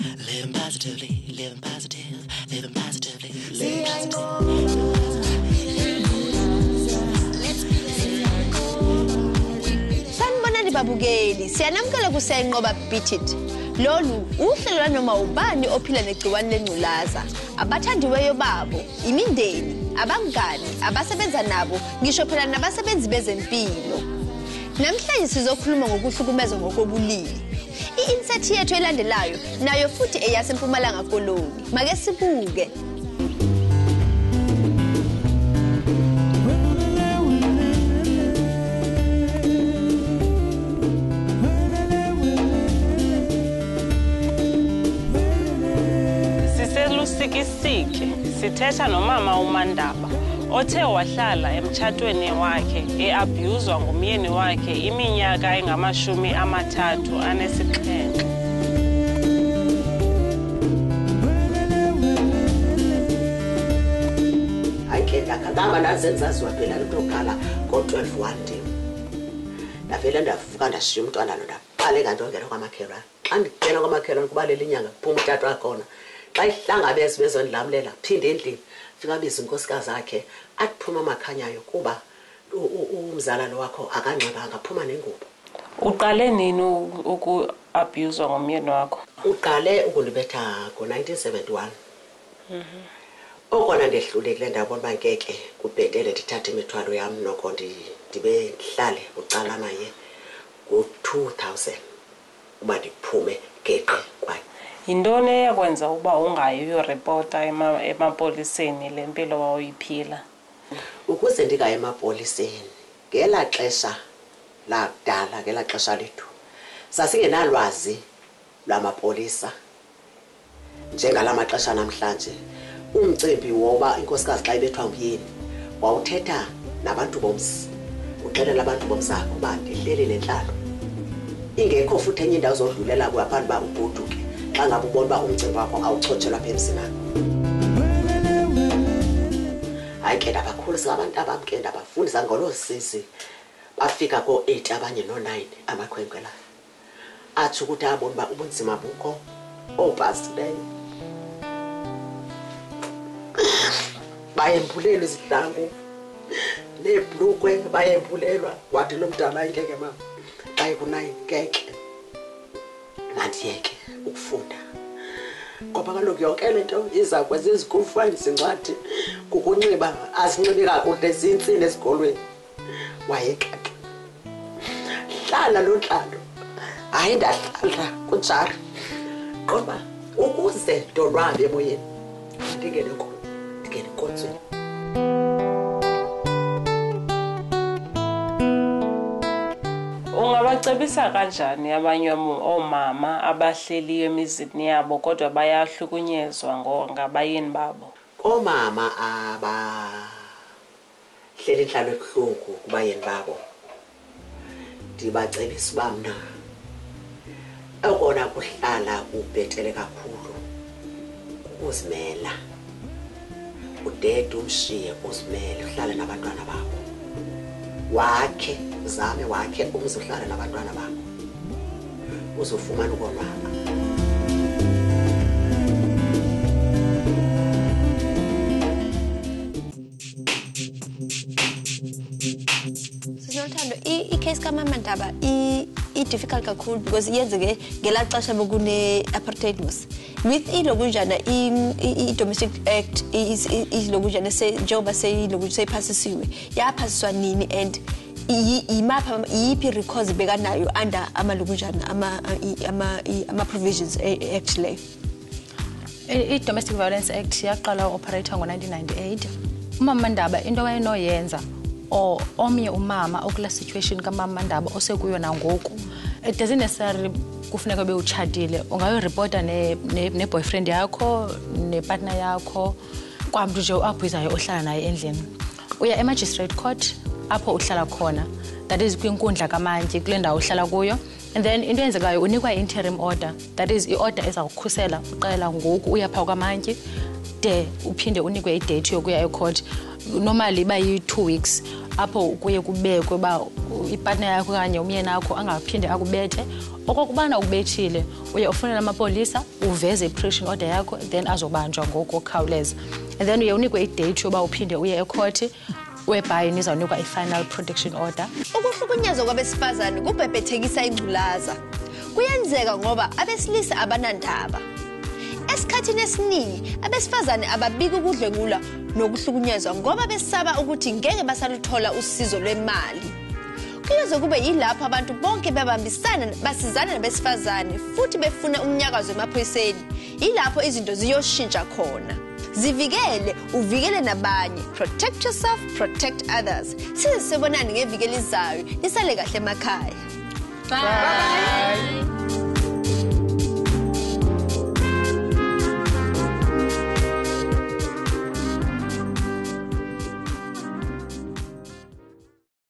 Living positively, living positive, living positively, living Sanibonani babukeli, siyanamkela kusenqoba Beat It. Lolu uhlelo noma ubani ophila negciwane lengculaza, abathandiweyo babo, imindeni, abangani, abasebenza nabo, ngisho phela nabasebenzi bezempilo. Namhlanje sizokhuluma ngokuhlukumezwa ngokobulili. I-insert yethu elandelayo nayo futhi eyaseMpumalanga Koloni. Make sibuke. Siselusikisiki sithetha nomama uMandaba othe wahlala emtshatweni wakhe eabuswa ngumyeni wakhe iminyaka engama-37. Ndakaba ndazenzaziwa phela lokukhala ngo-12 ndim. Ndavele ndavuka ndashiya umntwana lo ndaqale kanti ongena kwamakhelwane. Xa ndingena kwamakhelwane kubalela inyanga kuphuma utata wakhona. Xa ihlangabeza bezondlamlela phinde endlini fika biza unkosikazi yakhe aphuma amakhanyayo kuba umzala lo wakho akanxibanga phuma nengubo. Uqale nini ukuabuswa ngumyeni wakho? Uqale ukulibetha ngo-1971. Okona ndehlulekile ndabona uba ngeke kubhetele ndithathe imithwalo yam noko ndibe ndihlale ucala naye ngo-2000 uba ndiphume geqe kwaye. Yintoni eyakwenza uba ungayi uyoripota emapoliseni le mpilo wawuyiphila? Ukuze ndingayi emapoliseni ngelaa xesha lakudala, ngelaa xesha lethu sasingenalwazi lwamapolisa njengala maxesha namhlanje. Umcimbi woba inkosikazi xa ibethwa nguyeni wawuthetha nabantu bomsi, uxelela abantu bomsakho uba ndihleli nentlalo ingekho futhi enye indawo zodlulela kwaphandle uba ugoduke xa ngabe ubona uba umcimbi wakho awuchotshelwa apha emzimana. Hayi ke ndabakhulisa abantu abam ke ndabafundisa ngolo sisi bafika ko-8 abanye no-9 amakhwenkwe la atsho ukuthi abona uba ubunzima bukho oobhasileyo bayembulelwa izihlangu neebhlukwe bayembulelwa. Wathi lo mntana ngeke mama xa ku-9 ngeke mandiyeke ukufunda ngoba kaloku yonke le nto iza kwenza izikulu fines incwadi kukunxiba azinxibi kakuhle zintsini esikolweni. Wayeka ke hlala lo ntlalo hayi ndahlala kunjalo ngoba ukuze ndonwabe emoyeni ndingene konzweni. Ungabacebisa kanjani abanye oomama abahleli emizini yabo kodwa bayahlukunyezwa ngabayeni babo? Oomama abahleli inhlalo ebuhlungu kubayeni babo ndibacebisa uba mna okona kuhlala kubhetele kakhulu ukuzimela, udede umshiye uzimele uhlale nabantwana bakho, wakhe zame wakhe umzi uhlale nabantwana bakho uzofumana ukonwaba. Sinothando i-case kaMama Ndaba i-difficult kakhulu because yenzeke ngelaa xesha bekune-apartheid was with ilokunjana i-domestic act ilokunjana njengoba seyiphasisiwe yaphasiswa nini and yiphi records bekanayo under amalokunjana ama-provisions act leyo? I-Domestic Violence Act yaqala operator ngo-1998. uMama Ndaba into wayenoyenza omnye umama okula situation kaMama Ndaba osekuyo nangoku, it doesn't necessarily kufuneka bewutshatile, ungayoripota ne-boyfriend yakho ne-partner yakho kwamntu nje uabhuzayo ohlala naye endlini. Uya e-magistrate court apho uhlala khona, that is kwinkundla kaMantyi kule ndawo uhlala kuyo, and then into eyenzekayo unikwa i-interim order, that is i-order ezawukhusela uqala ngoku uya phaa kwaMantyi de uphinde unikwe idate yokuya ecourt. normally bayi 2 weeks apho kuye kubekwe ba ipartner yakho kanye umyeni wakho angaphinde akubethe okokubana ubethile uye ufonela amapolisa uveze i-protection order yakho then azobanjwa ngokukhawuleza and then uye unikwe i-date yoba uphinde uye ecourt whereby nizawunikwa i-final protection order. Ukuhlukunyezwa kwabesifazane kubhebhethekisa ingculaza kuyenzeka ngoba abesilisa abanandaba. Esikhathini esiningi abesifazane ababika ukudlwengula nokuhlukunyezwa ngoba besaba ukuthi ngeke basaluthola usizo lwemali. Kuyoze kube yilapho abantu bonke bebambisana basizana nabesifazane futhi befuna umnyakazo emaphoyiseni. Yilapho izinto ziyoshintsha khona. Zivikele, uvikele nabanye. Protect yourself, protect others. Size sibonane ngeviki elizayo. Nisale kahle emakhaya. Bye.